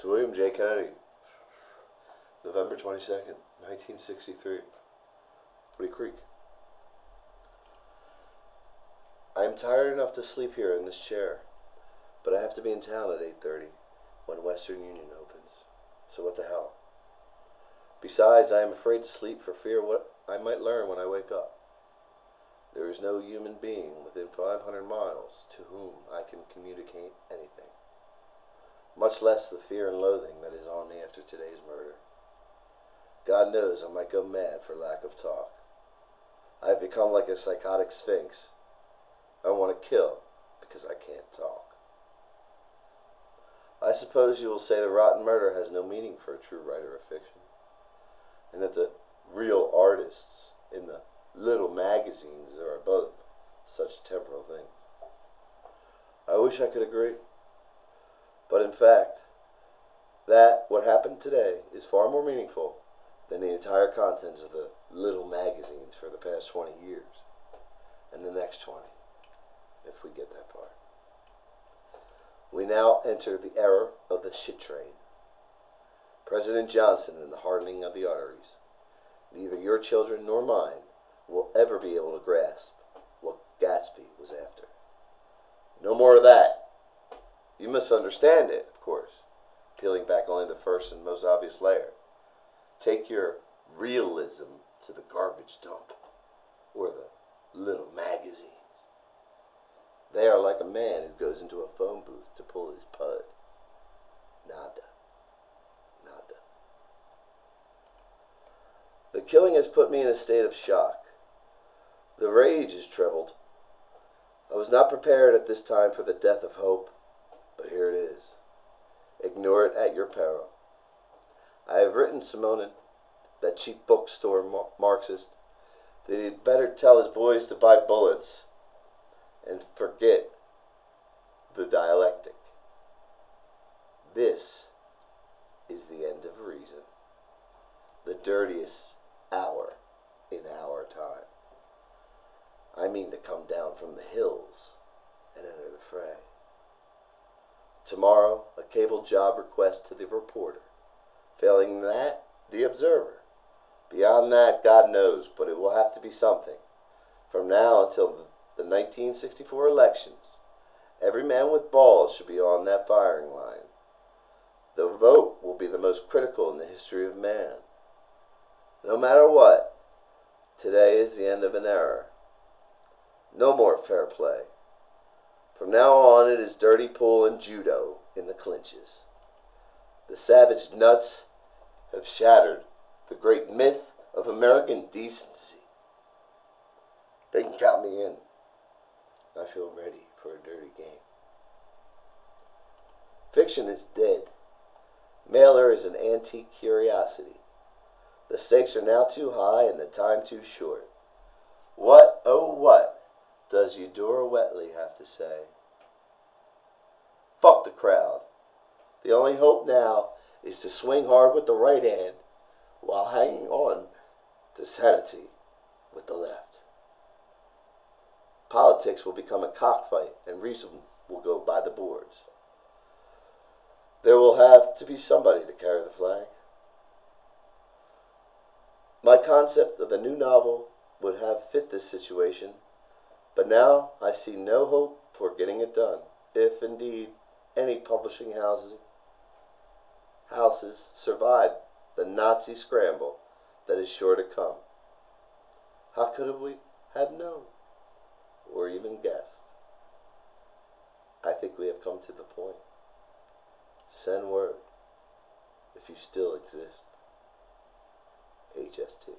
To William J. Kennedy, November 22nd, 1963, Woody Creek. I am tired enough to sleep here in this chair, but I have to be in town at 8:30 when Western Union opens. So what the hell? Besides, I am afraid to sleep for fear what I might learn when I wake up. There is no human being within 500 miles to whom I can communicate anything, much less the fear and loathing that is on me after today's murder. God knows I might go mad for lack of talk. I have become like a psychotic sphinx. I want to kill because I can't talk. I suppose you will say the rotten murder has no meaning for a true writer of fiction, and that the real artists in the little magazines are above such temporal things. I wish I could agree. But in fact, that what happened today is far more meaningful than the entire contents of the little magazines for the past 20 years, and the next 20, if we get that far. We now enter the era of the shit train. President Johnson and the hardening of the arteries. Neither your children nor mine will ever be able to grasp what Gatsby was after. No more of that. You misunderstand it, of course, peeling back only the first and most obvious layer. Take your realism to the garbage dump, or the little magazines. They are like a man who goes into a phone booth to pull his pud. Nada. Nada. The killing has put me in a state of shock. The rage is trebled. I was not prepared at this time for the death of hope, but here it is. Ignore it at your peril. I have written Simonin, that cheap bookstore Marxist, that he'd better tell his boys to buy bullets and forget the dialectic. This is the end of reason. The dirtiest hour in our time. I mean to come down from the hills and enter the fray. Tomorrow, a cable job request to the reporter. Failing that, the observer. Beyond that, God knows, but it will have to be something. From now until the 1964 elections, every man with balls should be on that firing line. The vote will be the most critical in the history of man. No matter what, today is the end of an era. No more fair play. From now on, it is dirty pool and judo in the clinches. The savage nuts have shattered the great myth of American decency. They can count me in. I feel ready for a dirty game. Fiction is dead. Mailer is an antique curiosity. The stakes are now too high and the time too short. What, oh what, does Eudora Wheatley have to say? Fuck the crowd. The only hope now is to swing hard with the right hand while hanging on to sanity with the left. Politics will become a cockfight and reason will go by the boards. There will have to be somebody to carry the flag. My concept of the new novel would have fit this situation, but now I see no hope for getting it done, if indeed any publishing houses survive the Nazi scramble that is sure to come. How could we have known, or even guessed? I think we have come to the point. Send word, if you still exist. HST.